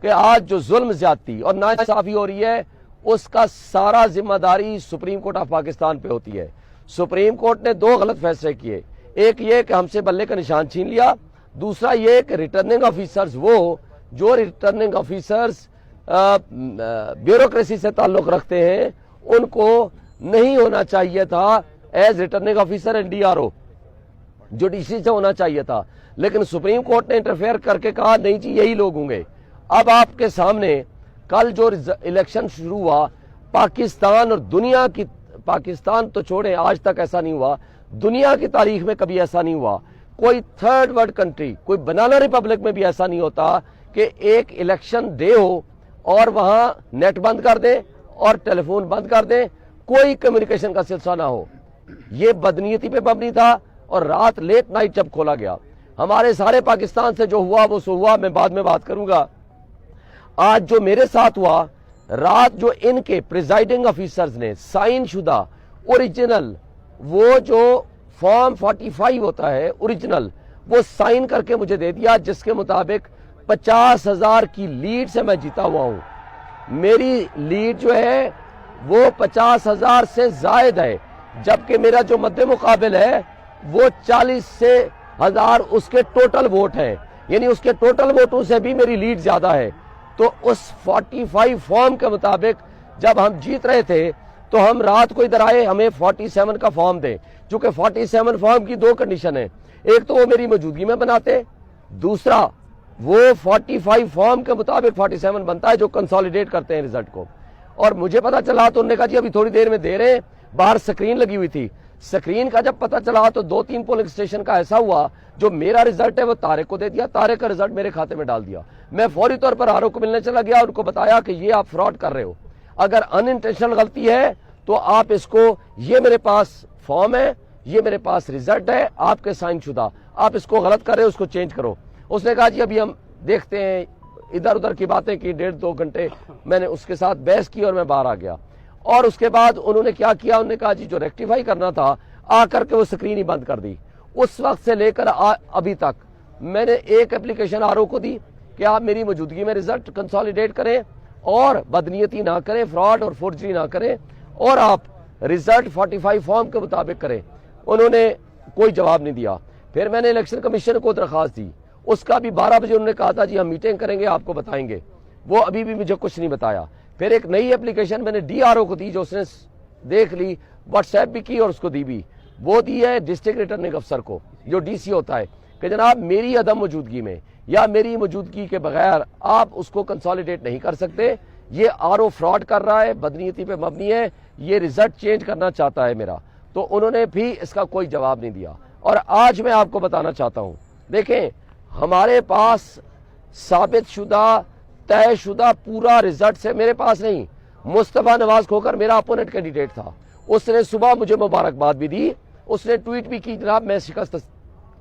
کہ آج جو ظلم زیادتی اور ناانصافی ہو رہی ہے اس کا سارا ذمہ داری سپریم کورٹ آف پاکستان پہ ہوتی ہے۔ سپریم کورٹ نے 2 غلط فیصلے کیے، ایک یہ کہ ہم سے بلے کا نشان چھین لیا، دوسرا یہ کہ ریٹرننگ آفیسرز وہ جو ریٹرننگ آفیسرز بیوروکریسی سے تعلق رکھتے ہیں ان کو نہیں ہونا چاہیے تھا as returning officer and D R O, جو ڈی سی سے ہونا چاہیے تھا، لیکن سپریم کورٹ نے انٹرفیئر کر کے کہا نہیں جی یہی لوگ ہوں گے۔ اب آپ کے سامنے کل جو الیکشن شروع ہوا پاکستان اور دنیا کی، پاکستان تو چھوڑیں آج تک ایسا نہیں ہوا، دنیا کی تاریخ میں کبھی ایسا نہیں ہوا، کوئی تھرڈ ورلڈ کنٹری، کوئی بنانا ریپبلک میں بھی ایسا نہیں ہوتا کہ ایک الیکشن ڈے ہو اور وہاں نیٹ بند کر دیں اور ٹیلی فون بند کر دیں، کوئی کمیونیکیشن کا سلسلہ نہ ہو۔ یہ بدنیتی پہ مبنی تھا اور رات لیٹ نائٹ جب کھولا گیا، ہمارے سارے پاکستان سے جو ہوا وہ سو ہوا، میں بعد میں بات کروں گا۔ آج جو میرے ساتھ ہوا، رات جو ان کے پریزائڈنگ آفیسرز نے سائن شدہ اوریجنل وہ جو فارم 45 ہوتا ہے اوریجنل، وہ سائن کر کے مجھے دے دیا، جس کے مطابق 50,000 کی لیڈ سے میں جیتا ہوا ہوں۔ میری لیڈ جو ہے وہ 50,000 سے زائد ہے، جبکہ میرا جو مد مقابل ہے وہ 40,000 اس کے ٹوٹل ووٹ ہیں، یعنی اس کے ٹوٹل ووٹوں سے بھی میری لیڈ زیادہ ہے۔ تو اس 45 فارم کے مطابق جب ہم جیت رہے تھے تو ہم رات کو ادھر آئے ہمیں 47 کا فارم دیں، چونکہ 47 فارم کی 2 کنڈیشن ہیں، ایک تو وہ میری موجودگی میں بناتے، دوسرا وہ 45 فارم کے مطابق 47 بنتا ہے جو کنسالیڈیٹ کرتے ہیں رزلٹ کو۔ اور مجھے پتا چلا تو انہوں نے کہا جی ابھی تھوڑی دیر میں دے رہے ہیں، باہر سکرین لگی ہوئی تھی، سکرین کا جب پتا چلا تو 2-3 پولنگ اسٹیشن کا ایسا ہوا جو میرا رزلٹ ہے وہ طارق کو دے دیا، طارق کا رزلٹ میرے کھاتے میں ڈال دیا۔ میں فوری طور پر آر او کو ملنے چلا گیا، ان کو بتایا کہ یہ آپ فراڈ کر رہے ہو، اگر ان انٹینشنل غلطی ہے تو آپ اس کو، یہ میرے پاس فارم ہے، یہ میرے پاس رزلٹ ہے آپ کے سائن شدہ، آپ اس کو غلط کر رہے ہو، اس کو چینج کرو۔ اس نے کہا جی ابھی ہم دیکھتے ہیں، ادھر ادھر کی باتیں کی، 1.5-2 گھنٹے میں نے اس کے ساتھ بحث کی اور میں باہر آ گیا۔ اور اس کے بعد انہوں نے کیا کیا، انہوں نے کہا جی جو ریکٹیفائی کرنا تھا آ کر کے وہ سکرین ہی بند کر دی۔ اس وقت سے لے کر ابھی تک میں نے ایک اپلیکیشن آر او کو دی کہ آپ میری موجودگی میں رزلٹ کنسالیڈیٹ کریں اور بدنیتی نہ کریں، فراڈ اور فورجری نہ کریں، اور آپ رزلٹ 45 فارم کے مطابق کریں۔ انہوں نے کوئی جواب نہیں دیا۔ پھر میں نے الیکشن کمیشن کو درخواست دی، اس کا بھی 12 بجے انہوں نے کہا تھا جی ہم میٹنگ کریں گے آپ کو بتائیں گے، وہ ابھی بھی مجھے کچھ نہیں بتایا۔ پھر ایک نئی اپلیکیشن میں نے ڈی آر او کو دی جو اس نے دیکھ لی، واٹس ایپ بھی کی اور اس کو دی بھی، وہ دی ہے ڈسٹرکٹ ریٹرننگ افسر کو جو ڈی سی ہوتا ہے کہ جناب میری عدم موجودگی میں یا میری موجودگی کے بغیر آپ اس کو کنسالیڈیٹ نہیں کر سکتے، یہ آر او فراڈ کر رہا ہے، بدنیتی پہ مبنی ہے، یہ رزلٹ چینج کرنا چاہتا ہے میرا۔ تو انہوں نے بھی اس کا کوئی جواب نہیں دیا۔ اور آج میں آپ کو بتانا چاہتا ہوں، دیکھیں ہمارے پاس ثابت شدہ طے شدہ پورا رزلٹ سے میرے پاس نہیں، مصطفیٰ نواز کھوکر میرا اپوننٹ کینڈیڈیٹ تھا، اس نے صبح مجھے مبارکباد بھی دی، اس نے ٹویٹ بھی کی جناب میں شکست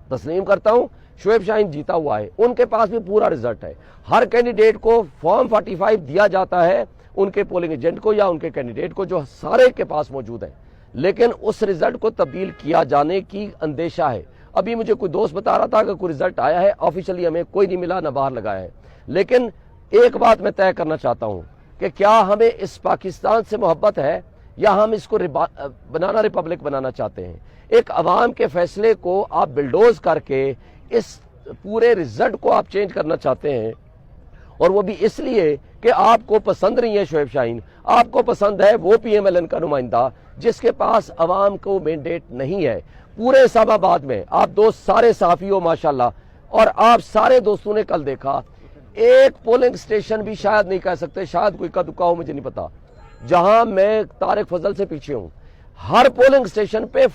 تسلیم کرتا ہوں، شعیب شاہین جیتا ہوا ہے، ان کے پاس بھی پورا رزلٹ ہے۔ ہر کینڈیڈیٹ کو فارم 45 دیا جاتا ہے، ان کے پولنگ ایجنٹ کو یا ان کے کینڈیڈیٹ کو، جو سارے کے پاس موجود ہے، لیکن اس رزلٹ کو تبدیل کیا جانے کی اندیشہ ہے۔ ابھی مجھے کوئی دوست بتا رہا تھا کہ کوئی رزلٹ آیا ہے، آفیشلی ہمیں کوئی نہیں ملا، نہ باہر لگایا ہے۔ لیکن ایک بات میں طے کرنا چاہتا ہوں کہ کیا ہمیں اس پاکستان سے محبت ہے یا ہم اس کو بنانا ریپبلک بنانا چاہتے ہیں؟ ایک عوام کے فیصلے کو آپ بلڈوز کر کے اس پورے رزلٹ کو آپ چینج کرنا چاہتے ہیں، اور وہ بھی اس لیے کہ آپ کو پسند نہیں ہے شعیب شاہین، آپ کو پسند ہے وہ پی ایم ایل این کا نمائندہ جس کے پاس عوام کو مینڈیٹ نہیں ہے۔ پورے اسلام آباد میں آپ دوست سارے صحافی ہو ماشاءاللہ، اور آپ سارے دوستوں نے کل دیکھا، ایک پولنگ سٹیشن بھی شاید نہیں کہہ سکتے، شاید کوئی کا دکا ہو مجھے نہیں پتا، جہاں میں طارق فضل سے پیچھے ہوں، ہر پولنگ سٹیشن پہ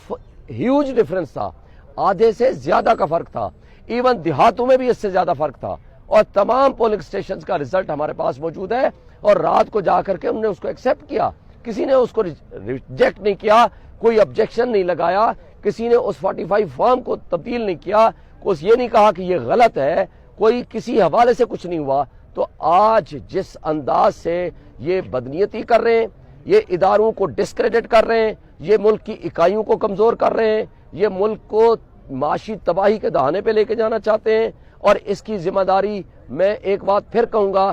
ہیوج ڈیفرنس تھا، آدھے سے زیادہ کا فرق تھا، ایون دیہاتوں میں بھی اس سے زیادہ فرق تھا، اور تمام پولنگ سٹیشنز کا رزلٹ ہمارے پاس موجود ہے، اور رات کو جا کر کے انہوں نے اس کو ایکسیپٹ کیا، کسی نے اس کو ریجیکٹ نہیں کیا، کوئی آبجیکشن نہیں لگایا، کسی نے اس 45 فارم کو تبدیل نہیں کیا، کوئی یہ نہیں کہا کہ یہ غلط ہے، کوئی کسی حوالے سے کچھ نہیں ہوا۔ تو آج جس انداز سے یہ بدنیتی کر رہے ہیں، یہ اداروں کو ڈسکریڈٹ کر رہے ہیں، یہ ملک کی اکائیوں کو کمزور کر رہے ہیں، یہ ملک کو معاشی تباہی کے دہانے پہ لے کے جانا چاہتے ہیں، اور اس کی ذمہ داری میں ایک بات پھر کہوں گا،